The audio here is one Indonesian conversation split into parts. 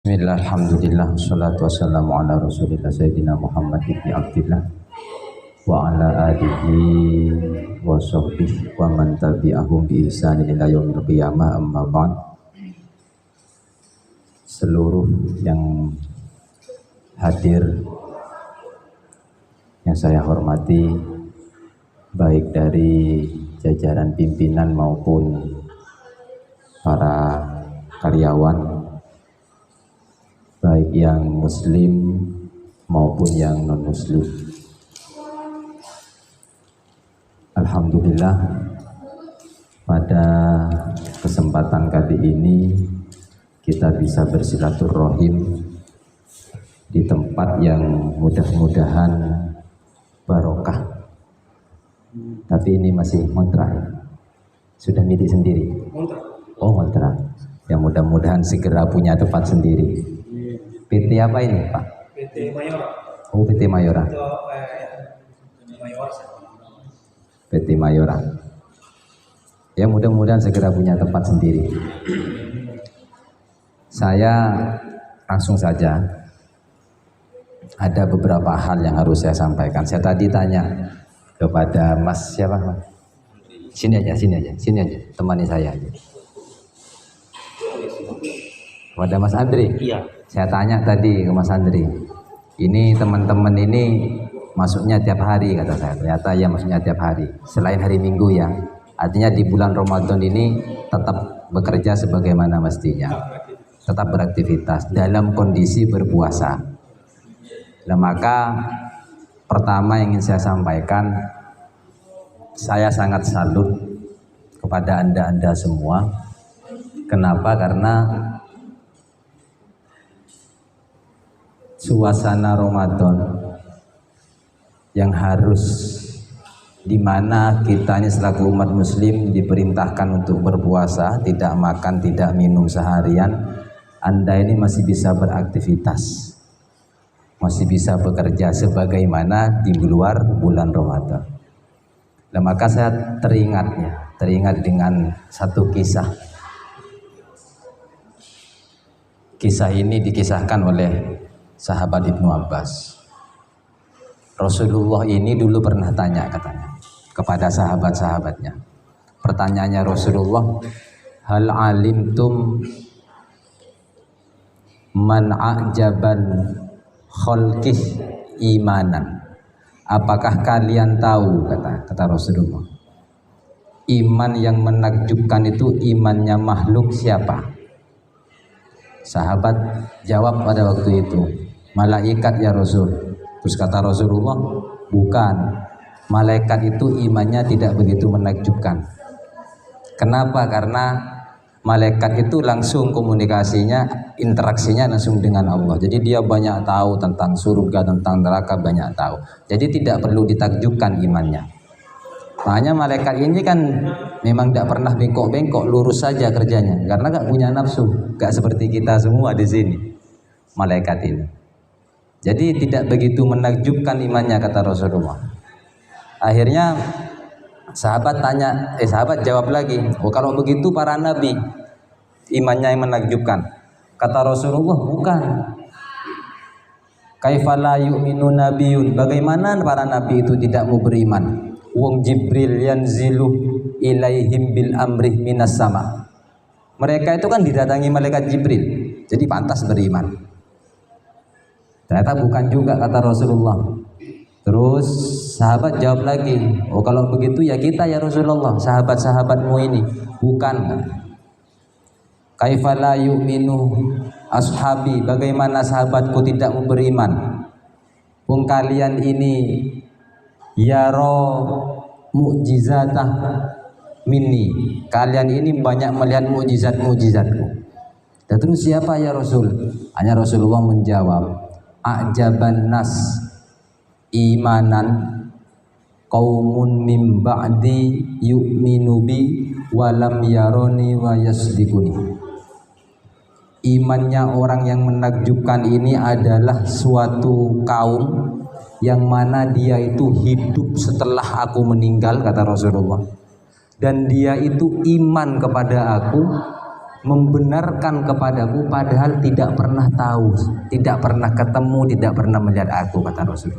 Bismillah, alhamdulillah, wassalatu wassalamu ala rasulillah Sayyidina Muhammad ibn Abdillah wa ala alihi wa sahbihi wa man tabi'ahum bi ihsanin ila yaumil qiyamah, amma ba'd. Seluruh yang hadir yang saya hormati, baik dari jajaran pimpinan maupun para karyawan, baik yang muslim maupun yang non muslim. Alhamdulillah, pada kesempatan kali ini kita bisa bersilaturahim di tempat yang mudah-mudahan barokah. Tapi ini masih ngontrak ya? Sudah milik sendiri? Oh, ngontrak. Ya, mudah-mudahan segera punya tempat sendiri. PT apa ini, Pak? PT Mayora. Oh, PT Mayora. PT Mayora. Ya, mudah-mudahan segera punya tempat sendiri. Saya langsung saja, ada beberapa hal yang harus saya sampaikan. Saya tadi tanya kepada Mas siapa, Mas? Sini aja, temani saya aja. Kepada Mas Andri. Iya. Saya tanya tadi ke Mas Andri, ini teman-teman ini masuknya tiap hari, kata saya. Ternyata ya masuknya tiap hari, selain hari Minggu ya. Artinya di bulan Ramadan ini tetap bekerja sebagaimana mestinya, tetap beraktivitas dalam kondisi berpuasa. Nah, maka pertama yang ingin saya sampaikan, saya sangat salut kepada Anda semua. Kenapa? Karena suasana Ramadan yang harus, dimana kita ini selaku umat muslim diperintahkan untuk berpuasa, tidak makan, tidak minum seharian, Anda ini masih bisa beraktivitas, masih bisa bekerja sebagaimana di luar bulan Ramadan. Nah, maka saya teringat dengan satu kisah. Kisah ini dikisahkan oleh sahabat Ibnu Abbas. Rasulullah ini dulu pernah tanya, katanya, kepada sahabat-sahabatnya. Pertanyaannya Rasulullah, hal alimtum man a'jaban khalqih imanan. Apakah kalian tahu, kata Rasulullah, iman yang menakjubkan itu imannya makhluk siapa? Sahabat jawab pada waktu itu, malaikat ya Rasul. Terus kata Rasulullah, bukan, malaikat itu imannya tidak begitu menakjubkan. Kenapa? Karena malaikat itu langsung komunikasinya, interaksinya langsung dengan Allah. Jadi dia banyak tahu tentang surga, tentang neraka, banyak tahu. Jadi tidak perlu ditakjubkan imannya. Makanya malaikat ini kan memang tidak pernah bengkok-bengkok, lurus saja kerjanya, karena gak punya nafsu, gak seperti kita semua di sini. Malaikat ini, jadi tidak begitu menakjubkan imannya, kata Rasulullah. Akhirnya sahabat jawab lagi, oh kalau begitu para nabi imannya yang menakjubkan. Kata Rasulullah, bukan. Kaifala yu'minu nabiyun, bagaimana para nabi itu tidak mau beriman? Wong Jibril yanzilu ilaihim bil amrih minas sama. Mereka itu kan didatangi malaikat Jibril, jadi pantas beriman. Ternyata bukan juga, kata Rasulullah. Terus sahabat jawab lagi, oh kalau begitu ya kita ya Rasulullah, sahabat-sahabatmu ini. Bukan. Kaifala yu'minu ashabi, bagaimana sahabatku tidak mau beriman? Wong kalian ini yaro mu'jizatah minni, kalian ini banyak melihat mukjizat-mukjizatku. Dan terus siapa ya Rasul? Hanya Rasulullah menjawab, a'jaban nas imanan qaumun min ba'di yu'minu bi walam yaroni wa yasdikuni. Imannya orang yang menakjubkan ini adalah suatu kaum yang mana dia itu hidup setelah aku meninggal, kata Rasulullah, dan dia itu iman kepada aku membenarkan kepadaku padahal tidak pernah tahu, tidak pernah ketemu, tidak pernah melihat aku, kata Rasul.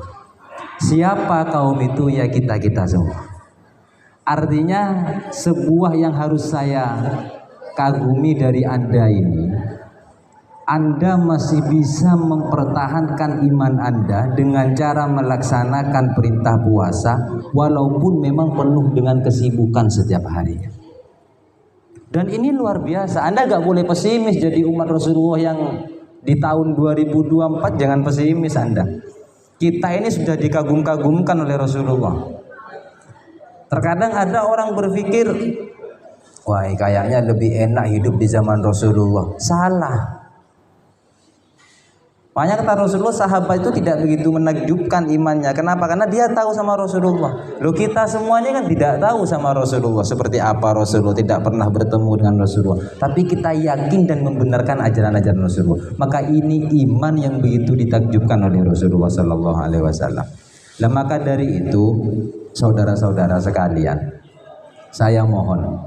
Siapa kaum itu? Ya kita semua. Artinya sebuah yang harus saya kagumi dari Anda ini, Anda masih bisa mempertahankan iman Anda dengan cara melaksanakan perintah puasa walaupun memang penuh dengan kesibukan setiap harinya. Dan ini luar biasa. Anda gak boleh pesimis jadi umat Rasulullah yang di tahun 2024. Jangan pesimis Anda. Kita ini sudah dikagum-kagumkan oleh Rasulullah. Terkadang ada orang berpikir, wah kayaknya lebih enak hidup di zaman Rasulullah. Salah. Makanya kata Rasulullah, sahabat itu tidak begitu menakjubkan imannya. Kenapa? Karena dia tahu sama Rasulullah. Loh, kita semuanya kan tidak tahu sama Rasulullah seperti apa Rasulullah, tidak pernah bertemu dengan Rasulullah. Tapi kita yakin dan membenarkan ajaran-ajaran Rasulullah. Maka ini iman yang begitu ditakjubkan oleh Rasulullah Sallallahu Alaihi Wasallam. Nah, maka dari itu, saudara-saudara sekalian, saya mohon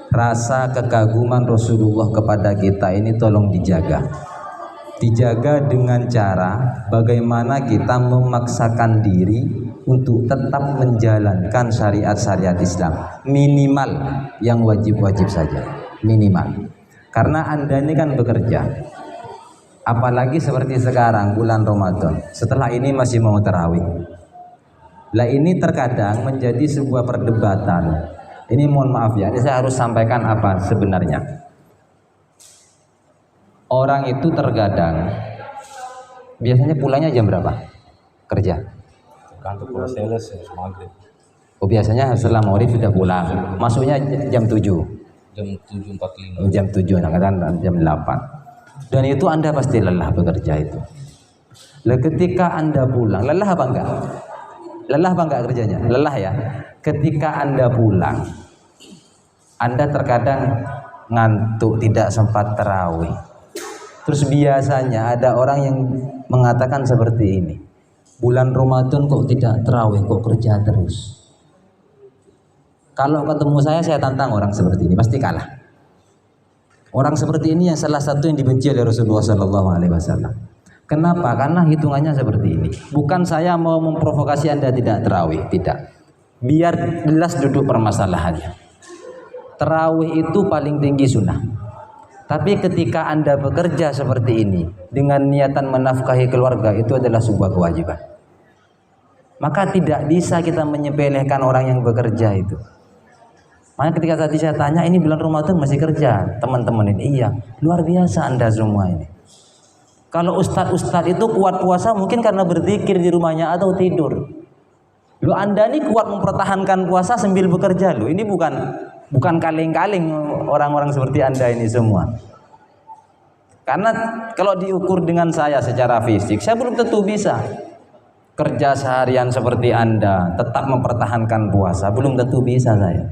rasa kekaguman Rasulullah kepada kita ini tolong dijaga. Dijaga dengan cara bagaimana kita memaksakan diri untuk tetap menjalankan syariat-syariat Islam, minimal yang wajib-wajib saja, minimal. Karena Anda ini kan bekerja, apalagi seperti sekarang bulan Ramadan, setelah ini masih mau tarawih. Lah ini terkadang menjadi sebuah perdebatan. Ini mohon maaf ya, ini saya harus sampaikan apa sebenarnya. Orang itu terkadang biasanya pulangnya jam berapa? Kerja. Kantor kalau sales maghrib. Oh, biasanya setelah maghrib sudah pulang. Masuknya jam 7. Jam 7.45. Jam 7, kadang jam 8. Dan itu Anda pasti lelah bekerja itu. Lah ketika Anda pulang, lelah apa enggak? Lelah apa enggak kerjanya? Lelah ya. Ketika Anda pulang, Anda terkadang ngantuk, tidak sempat tarawih. Terus biasanya ada orang yang mengatakan seperti ini, bulan Ramadan kok tidak tarawih, kok kerja terus. Kalau ketemu saya tantang orang seperti ini, pasti kalah. Orang seperti ini yang salah satu yang dibenci oleh Rasulullah Sallallahu Alaihi Wasallam. Kenapa? Karena hitungannya seperti ini. Bukan saya mau memprovokasi Anda tidak tarawih, tidak. Biar jelas duduk permasalahannya. Tarawih itu paling tinggi sunnah. Tapi ketika Anda bekerja seperti ini dengan niatan menafkahi keluarga, itu adalah sebuah kewajiban. Maka tidak bisa kita menyepelekan orang yang bekerja itu. Makanya ketika tadi saya tanya, ini bulan Ramadan masih kerja teman-teman ini? Iya, luar biasa Anda semua ini. Kalau ustadz-ustadz itu kuat puasa mungkin karena berzikir di rumahnya atau tidur. Lu Anda ini kuat mempertahankan puasa sambil bekerja. Lu ini bukan kaleng-kaleng orang-orang seperti Anda ini semua. Karena kalau diukur dengan saya secara fisik, saya belum tentu bisa kerja seharian seperti Anda, tetap mempertahankan puasa, belum tentu bisa saya.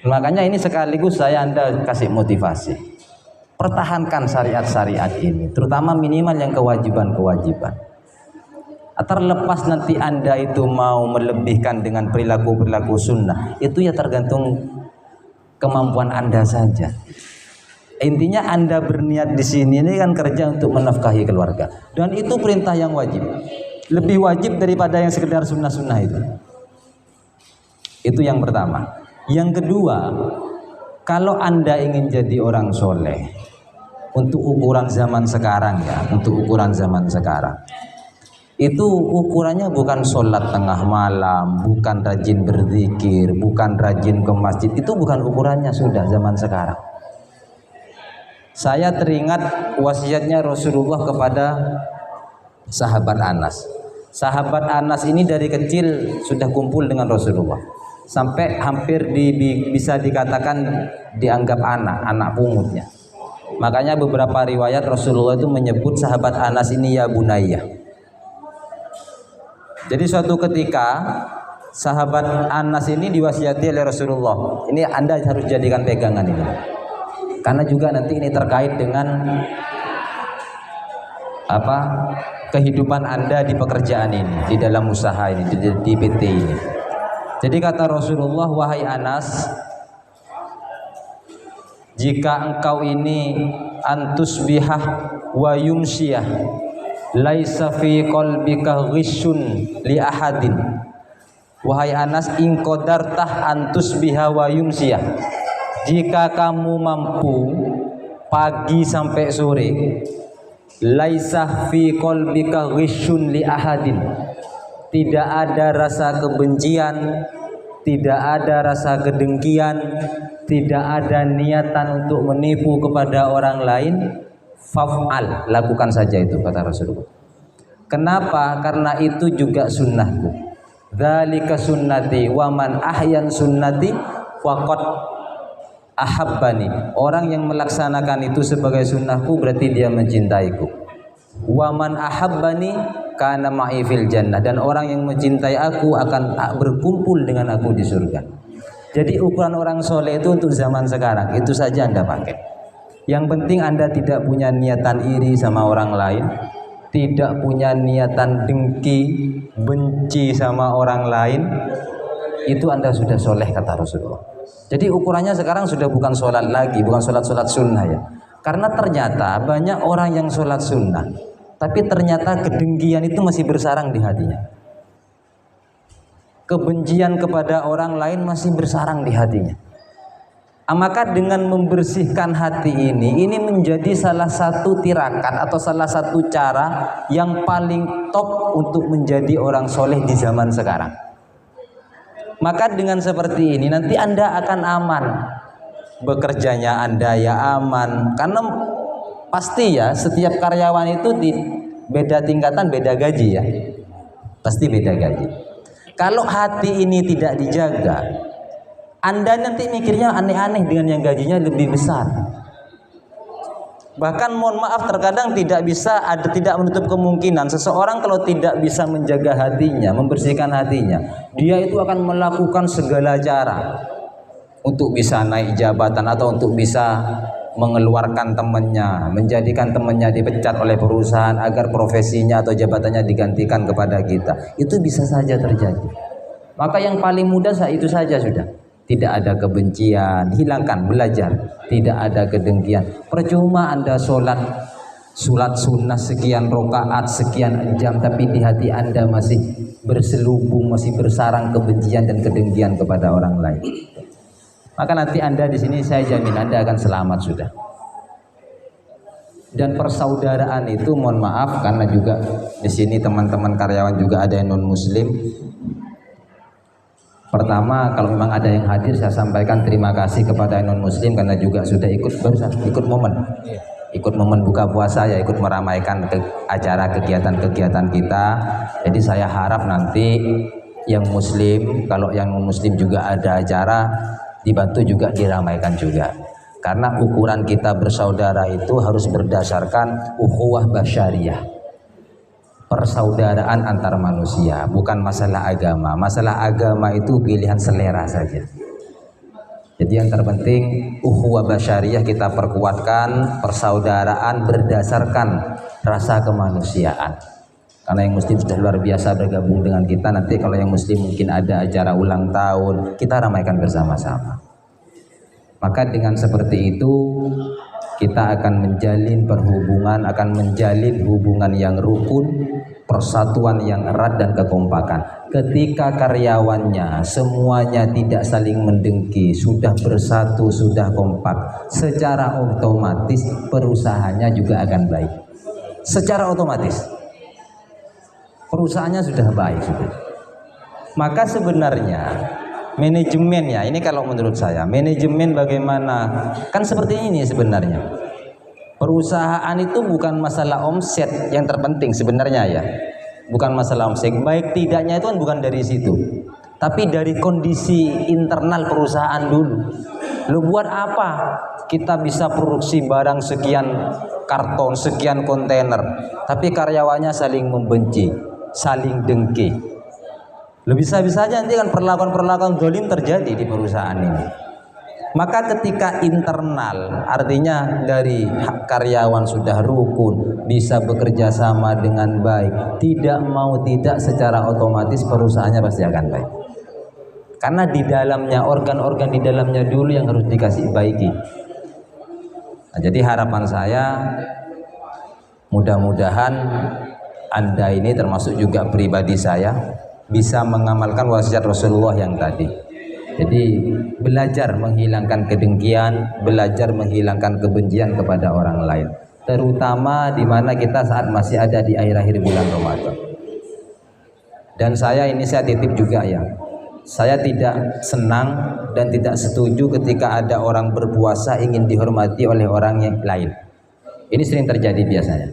Makanya ini sekaligus saya Anda kasih motivasi. Pertahankan syariat-syariat ini, terutama minimal yang kewajiban-kewajiban. Terlepas nanti Anda itu mau melebihkan dengan perilaku-perilaku sunnah, itu ya tergantung kemampuan Anda saja. Intinya Anda berniat di sini ini kan kerja untuk menafkahi keluarga, dan itu perintah yang wajib, lebih wajib daripada yang sekedar sunnah-sunnah itu. Itu yang pertama. Yang kedua, kalau Anda ingin jadi orang soleh, untuk ukuran zaman sekarang ya, untuk ukuran zaman sekarang, itu ukurannya bukan sholat tengah malam, bukan rajin berzikir, bukan rajin ke masjid. Itu bukan ukurannya sudah zaman sekarang. Saya teringat wasiatnya Rasulullah kepada sahabat Anas. Sahabat Anas ini dari kecil sudah kumpul dengan Rasulullah, sampai hampir bisa dikatakan dianggap anak pungutnya. Makanya beberapa riwayat Rasulullah itu menyebut sahabat Anas ini ya Bunayyah. Jadi suatu ketika sahabat Anas ini diwasiati oleh Rasulullah. Ini Anda harus jadikan pegangan ini. Karena juga nanti ini terkait dengan kehidupan Anda di pekerjaan ini, di dalam usaha ini, di PT ini. Jadi kata Rasulullah, wahai Anas, jika engkau ini antusbihah wa yumsiyah laisa fi qalbika ghisyun li ahadin. Wahai Anas, in qadartah antusbiha wa yumsiyah, jika kamu mampu pagi sampai sore, laisa fi qalbika ghisyun li ahadin, tidak ada rasa kebencian, tidak ada rasa kedengkian, tidak ada niatan untuk menipu kepada orang lain, faf'al, lakukan saja itu, kata Rasulullah. Kenapa? Karena itu juga sunnahku. Dzalika sunnati wa man ahyan sunnati faqad ahabbani. Orang yang melaksanakan itu sebagai sunnahku berarti dia mencintaiku. Wa man ahabbani kana ma'i fil jannah, dan orang yang mencintai aku akan berkumpul dengan aku di surga. Jadi ukuran orang soleh itu untuk zaman sekarang itu saja Anda pakai. Yang penting Anda tidak punya niatan iri sama orang lain, tidak punya niatan dengki, benci sama orang lain, itu Anda sudah soleh, kata Rasulullah. Jadi ukurannya sekarang sudah bukan sholat lagi, bukan sholat sunnah ya. Karena ternyata banyak orang yang sholat sunnah, tapi ternyata kedengkian itu masih bersarang di hatinya. Kebencian kepada orang lain masih bersarang di hatinya. Maka dengan membersihkan hati ini menjadi salah satu tirakat atau salah satu cara yang paling top untuk menjadi orang soleh di zaman sekarang. Maka dengan seperti ini nanti Anda akan aman, bekerjanya Anda ya aman, karena pasti ya setiap karyawan itu beda tingkatan, beda gaji ya, pasti beda gaji. Kalau hati ini tidak dijaga, Anda nanti mikirnya aneh-aneh dengan yang gajinya lebih besar. Bahkan mohon maaf, terkadang tidak menutup kemungkinan seseorang kalau tidak bisa menjaga hatinya, membersihkan hatinya, dia itu akan melakukan segala cara untuk bisa naik jabatan atau untuk bisa mengeluarkan temannya, menjadikan temannya dipecat oleh perusahaan agar profesinya atau jabatannya digantikan kepada kita. Itu bisa saja terjadi. Maka yang paling mudah itu saja sudah. Tidak ada kebencian, hilangkan, belajar. Tidak ada kedengkian. Percuma Anda sholat sunnah sekian rakaat, sekian jam, tapi di hati Anda masih berselubung, masih bersarang kebencian dan kedengkian kepada orang lain. Maka nanti Anda di sini saya jamin Anda akan selamat sudah. Dan persaudaraan itu mohon maaf karena juga di sini teman-teman karyawan juga ada yang non muslim. Pertama, kalau memang ada yang hadir, saya sampaikan terima kasih kepada non muslim karena juga sudah ikut momen buka puasa ya, ikut meramaikan acara kegiatan-kegiatan kita. Jadi saya harap nanti yang muslim, kalau yang non muslim juga ada acara, dibantu juga diramaikan juga. Karena ukuran kita bersaudara itu harus berdasarkan ukhuwah basyariyah, persaudaraan antar manusia, bukan masalah agama. Masalah agama itu pilihan selera saja. Jadi yang terpenting ukhuwah basyariyah kita perkuatkan, persaudaraan berdasarkan rasa kemanusiaan. Karena yang muslim sudah luar biasa bergabung dengan kita, nanti kalau yang muslim mungkin ada acara ulang tahun, kita ramaikan bersama-sama. Maka dengan seperti itu kita akan menjalin perhubungan, akan menjalin hubungan yang rukun, persatuan yang erat dan kekompakan. Ketika karyawannya semuanya tidak saling mendengki, sudah bersatu, sudah kompak, secara otomatis perusahaannya juga akan baik. Secara otomatis perusahaannya sudah baik sudah. Maka sebenarnya manajemennya ini, kalau menurut saya manajemen bagaimana, kan seperti ini sebenarnya. Perusahaan itu bukan masalah omset yang terpenting sebenarnya ya, bukan masalah omset, baik tidaknya itu kan bukan dari situ, tapi dari kondisi internal perusahaan dulu. Lu buat apa kita bisa produksi barang sekian karton, sekian kontainer, tapi karyawannya saling membenci, saling dengki. Bisa-bisa aja nanti kan perlakuan-perlakuan zalim terjadi di perusahaan ini. Maka ketika internal, artinya dari karyawan sudah rukun, bisa bekerja sama dengan baik, tidak mau tidak secara otomatis perusahaannya pasti akan baik. Karena di dalamnya, organ-organ di dalamnya dulu yang harus dikasih baiki. Nah, jadi harapan saya mudah-mudahan Anda ini termasuk juga pribadi saya bisa mengamalkan wasiat Rasulullah yang tadi. Jadi belajar menghilangkan kedengkian, belajar menghilangkan kebencian kepada orang lain, terutama di mana kita saat masih ada di akhir-akhir bulan Ramadan. Dan saya titip juga ya, saya tidak senang dan tidak setuju ketika ada orang berpuasa ingin dihormati oleh orang yang lain. Ini sering terjadi biasanya.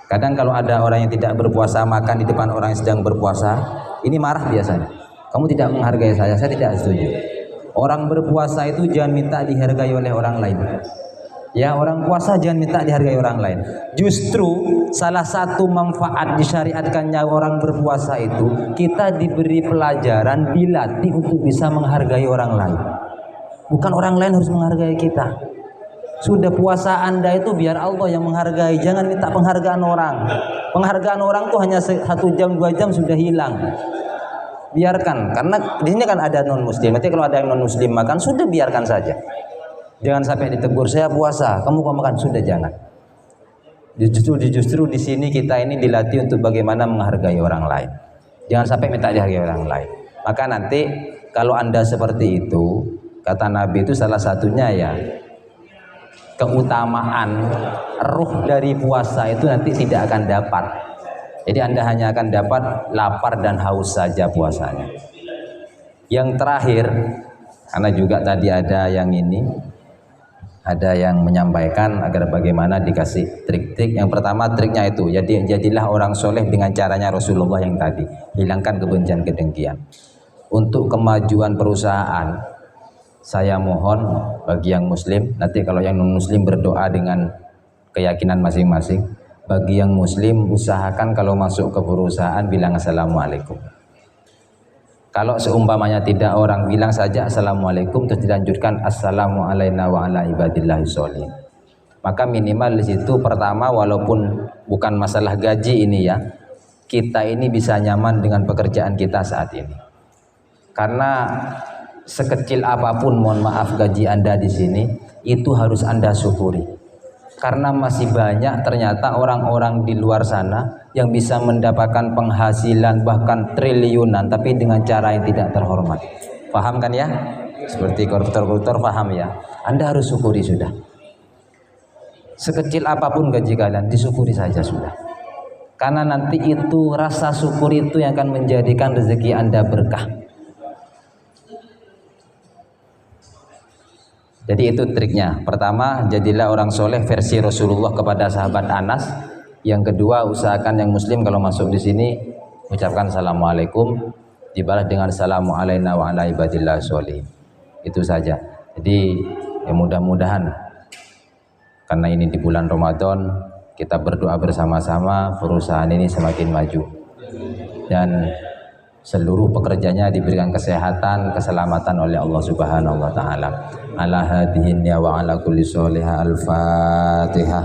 Kadang kalau ada orang yang tidak berpuasa makan di depan orang yang sedang berpuasa, ini marah biasanya. Kamu tidak menghargai saya tidak setuju. Orang berpuasa itu jangan minta dihargai oleh orang lain. Ya, orang puasa jangan minta dihargai orang lain. Justru salah satu manfaat disyariatkannya orang berpuasa itu, kita diberi pelajaran, dilatih untuk bisa menghargai orang lain. Bukan orang lain harus menghargai kita. Sudah puasa Anda itu biar Allah yang menghargai, jangan minta penghargaan orang. Penghargaan orang tuh hanya 1 jam 2 jam sudah hilang. Biarkan, karena di sini kan ada non muslim. Nanti kalau ada yang non muslim makan, sudah biarkan saja. Jangan sampai ditegur, saya puasa, kamu kok makan, sudah jangan. Justru di sini kita ini dilatih untuk bagaimana menghargai orang lain. Jangan sampai minta dihargai orang lain. Maka nanti kalau Anda seperti itu, kata Nabi itu salah satunya ya, keutamaan ruh dari puasa itu nanti tidak akan dapat. Jadi Anda hanya akan dapat lapar dan haus saja puasanya. Yang terakhir, karena juga tadi ada yang menyampaikan agar bagaimana dikasih trik-trik. Yang pertama triknya itu, jadilah orang soleh dengan caranya Rasulullah yang tadi, hilangkan kebencian kedengkian. Untuk kemajuan perusahaan, saya mohon bagi yang muslim, nanti kalau yang non muslim berdoa dengan keyakinan masing-masing. Bagi yang muslim, usahakan kalau masuk ke perusahaan bilang assalamualaikum. Kalau seumpamanya tidak, orang bilang saja assalamualaikum terus dilanjutkan assalamu alaina wa ala ibadillahi sholihin. Maka minimal di situ pertama, walaupun bukan masalah gaji ini ya, kita ini bisa nyaman dengan pekerjaan kita saat ini. Karena sekecil apapun, mohon maaf, gaji Anda di sini itu harus Anda syukuri. Karena masih banyak ternyata orang-orang di luar sana yang bisa mendapatkan penghasilan bahkan triliunan tapi dengan cara yang tidak terhormat. Paham kan ya? Seperti koruptor-koruptor, paham ya? Anda harus syukuri sudah. Sekecil apapun gaji kalian, disyukuri saja sudah. Karena nanti itu rasa syukur itu yang akan menjadikan rezeki Anda berkah. Jadi itu triknya. Pertama, jadilah orang soleh versi Rasulullah kepada sahabat Anas. Yang kedua, usahakan yang muslim kalau masuk di sini ucapkan assalamualaikum, dibalas dengan assalamu alaina wa ala ibadillah sholihin. Itu saja. Jadi ya mudah-mudahan karena ini di bulan Ramadan, kita berdoa bersama-sama perusahaan ini semakin maju dan seluruh pekerjanya diberikan kesehatan, keselamatan oleh Allah Subhanahu wa taala. Ala hadihin ya wa ala kulli sholiha al-Fatihah.